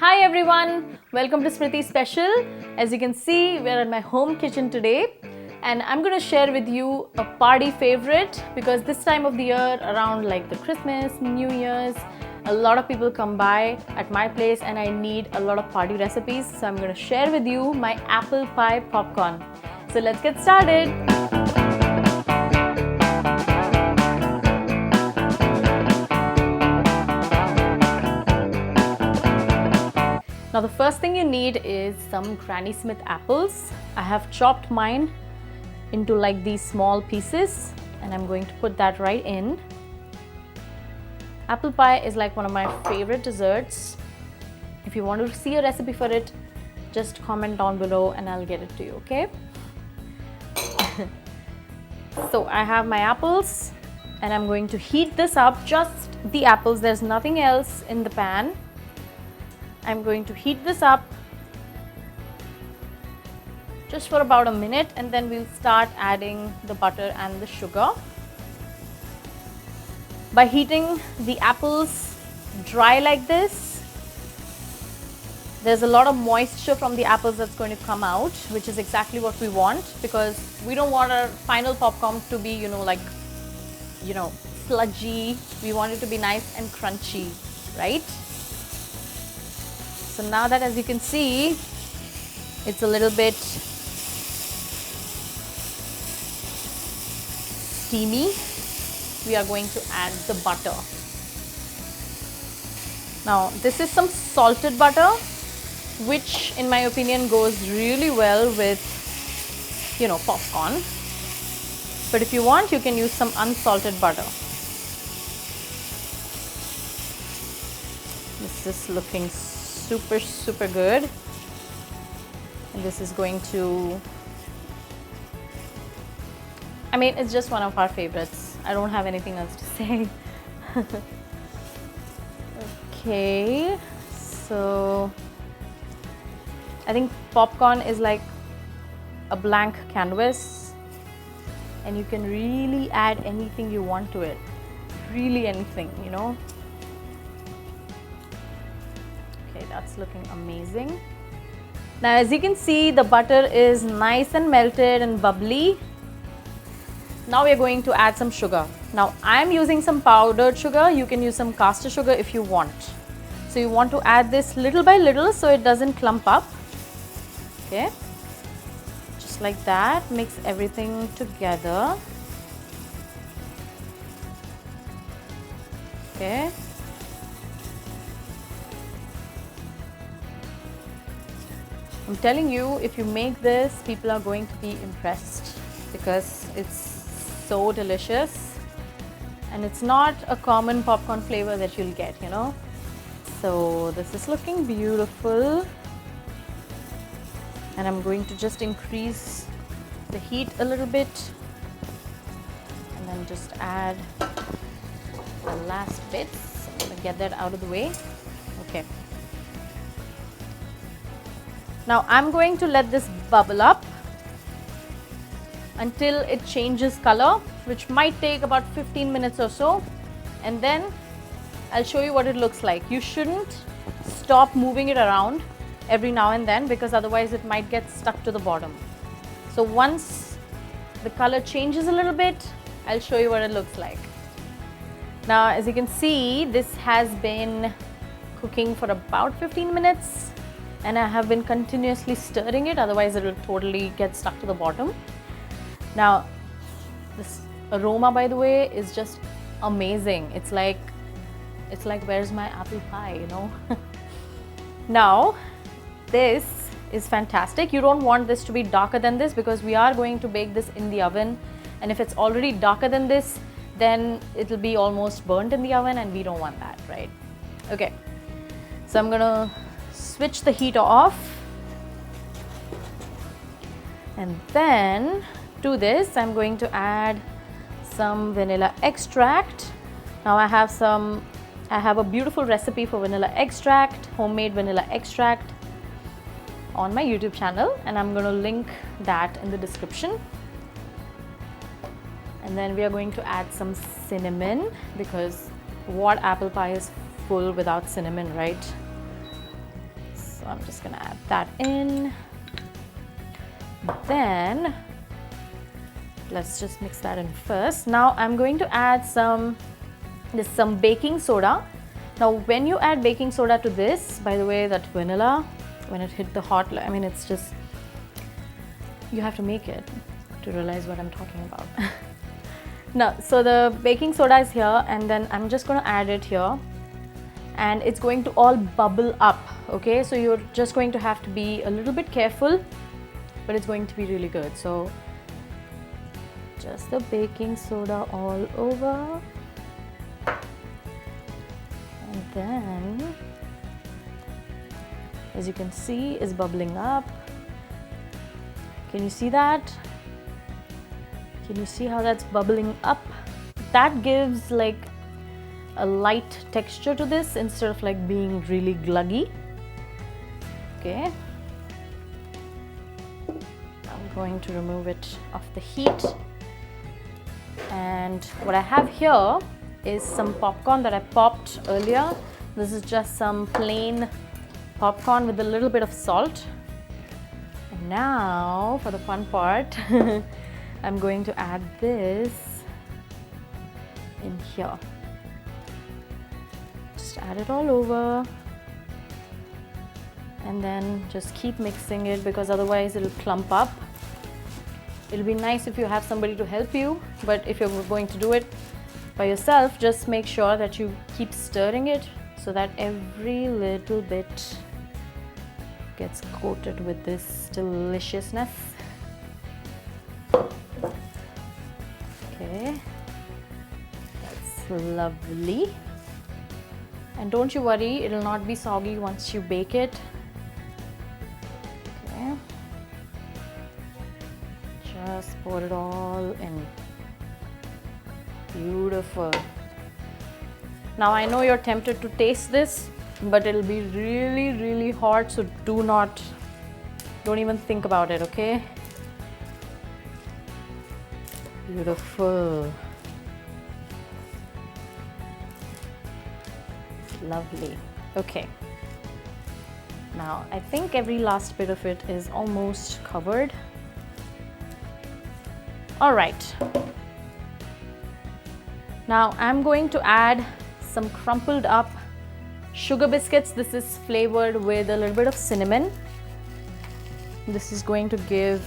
Hi everyone, welcome to Smriti Special. As you can see, we're in my home kitchen today and I'm going to share with you a party favorite because this time of the year around like the Christmas, New Year's, a lot of people come by at my place and I need a lot of party recipes. So I'm going to share with you my apple pie popcorn. So let's get started. Now the first thing you need is some Granny Smith apples. I have chopped mine into like these small pieces and I'm going to put that right in. Apple pie is like one of my favorite desserts. If you want to see a recipe for it, just comment down below and I'll get it to you, okay? So I have my apples and I'm going to heat this up, just the apples, there's nothing else in the pan. I'm going to heat this up just for about a minute and then we'll start adding the butter and the sugar. By heating the apples dry like this, there's a lot of moisture from the apples that's going to come out, which is exactly what we want because we don't want our final popcorn to be, sludgy. We want it to be nice and crunchy, right? So now that, as you can see, it's a little bit steamy, we are going to add the butter. Now this is some salted butter, which in my opinion goes really well with, popcorn. But if you want, you can use some unsalted butter. This is looking super good, and this is going to, it's just one of our favorites. I don't have anything else to say. Okay, so I think popcorn is like a blank canvas and you can really add anything you want to it, really anything, That's looking amazing. Now as you can see, the butter is nice and melted and bubbly. Now we are going to add some sugar. Now I'm using some powdered sugar. You can use some caster sugar if you want. So you want to add this little by little so it doesn't clump up. Okay, just like that. Mix everything together. Okay. I'm telling you, if you make this, people are going to be impressed because it's so delicious and it's not a common popcorn flavor that you'll get, So this is looking beautiful and I'm going to just increase the heat a little bit and then just add the last bits. I'm going to get that out of the way. Okay. Now I'm going to let this bubble up until it changes color, which might take about 15 minutes or so, and then I'll show you what it looks like. You shouldn't stop moving it around every now and then because otherwise it might get stuck to the bottom. So once the color changes a little bit, I'll show you what it looks like. Now as you can see, this has been cooking for about 15 minutes. And I have been continuously stirring it, otherwise it will totally get stuck to the bottom. Now this aroma, by the way, is just amazing. It's like where's my apple pie, Now this is fantastic. You don't want this to be darker than this because we are going to bake this in the oven, and if it's already darker than this, then it'll be almost burnt in the oven and we don't want that, right? Okay, so I'm gonna switch the heat off and then to this I'm going to add some vanilla extract. Now I have a beautiful recipe for vanilla extract, homemade vanilla extract on my YouTube channel and I'm going to link that in the description. And then we are going to add some cinnamon because what apple pie is full without cinnamon, right? I'm just gonna add that in. Then let's just mix that in first. Now I'm going to add some baking soda. Now when you add baking soda to this, by the way, that vanilla, when it hit the hot, I mean, it's just, you have to make it to realize what I'm talking about. Now, so the baking soda is here, and then I'm just going to add it here, and it's going to all bubble up. Okay, so you're just going to have to be a little bit careful, but it's going to be really good. So just the baking soda all over, and then as you can see, is bubbling up. Can you see that? Can you see how that's bubbling up? That gives like a light texture to this instead of like being really gluggy. Okay. I'm going to remove it off the heat. And what I have here is some popcorn that I popped earlier. This is just some plain popcorn with a little bit of salt. And now for the fun part, I'm going to add this in here. Just add it all over, and then just keep mixing it, because otherwise it'll clump up. It'll be nice if you have somebody to help you, but if you're going to do it by yourself, just make sure that you keep stirring it so that every little bit gets coated with this deliciousness. Okay, that's lovely. And don't you worry, it'll not be soggy once you bake it. Okay, just pour it all in. Beautiful. Now I know you're tempted to taste this, but it'll be really, really hot, so don't even think about it, okay? Beautiful. Lovely. Okay. Now I think every last bit of it is almost covered. All right. Now I'm going to add some crumpled up sugar biscuits. This is flavored with a little bit of cinnamon. This is going to give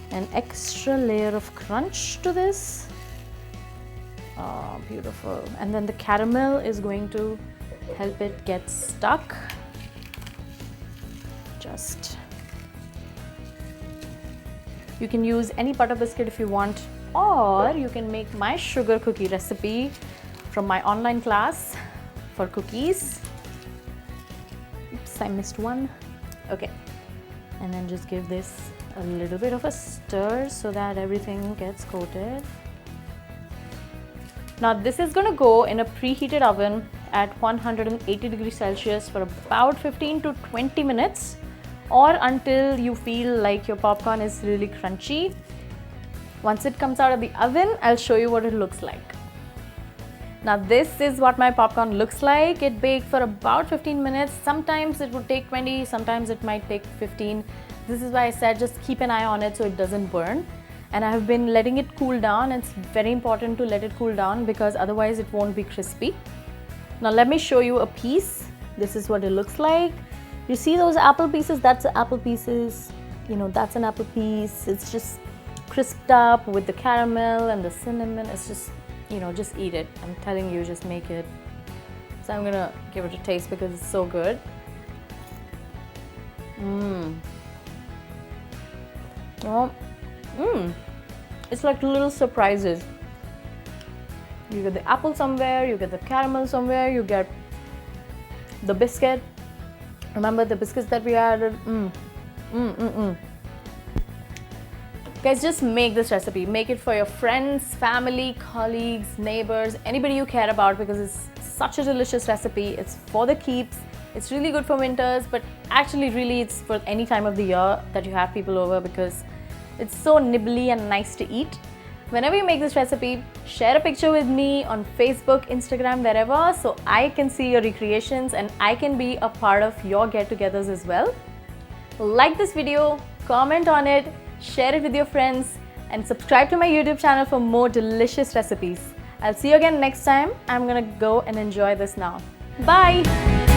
an extra layer of crunch to this. Oh, beautiful. And then the caramel is going to help it get stuck. You can use any butter biscuit if you want, or you can make my sugar cookie recipe from my online class for cookies. Oops, I missed one. Okay. And then just give this a little bit of a stir so that everything gets coated. Now this is going to go in a preheated oven at 180 degrees Celsius for about 15 to 20 minutes, or until you feel like your popcorn is really crunchy. Once it comes out of the oven, I'll show you what it looks like. Now this is what my popcorn looks like. It baked for about 15 minutes. Sometimes it would take 20, sometimes it might take 15. This is why I said just keep an eye on it so it doesn't burn. And I have been letting it cool down. It's very important to let it cool down because otherwise it won't be crispy. Now let me show you a piece. This is what it looks like. You see those apple pieces? That's the apple pieces. You know, that's an apple piece. It's just crisped up with the caramel and the cinnamon. It's just, you know, just eat it. I'm telling you, just make it. So I'm gonna give it a taste because it's so good. It's like little surprises. You get the apple somewhere, you get the caramel somewhere, you get the biscuit. Remember the biscuits that we added? Guys, just make this recipe. Make it for your friends, family, colleagues, neighbors, anybody you care about, because it's such a delicious recipe. It's for the keeps. It's really good for winters, but actually really it's for any time of the year that you have people over because it's so nibbly and nice to eat. Whenever you make this recipe, share a picture with me on Facebook, Instagram, wherever, so I can see your recreations and I can be a part of your get-togethers as well. Like this video, comment on it, share it with your friends, and subscribe to my YouTube channel for more delicious recipes. I'll see you again next time. I'm gonna go and enjoy this now. Bye!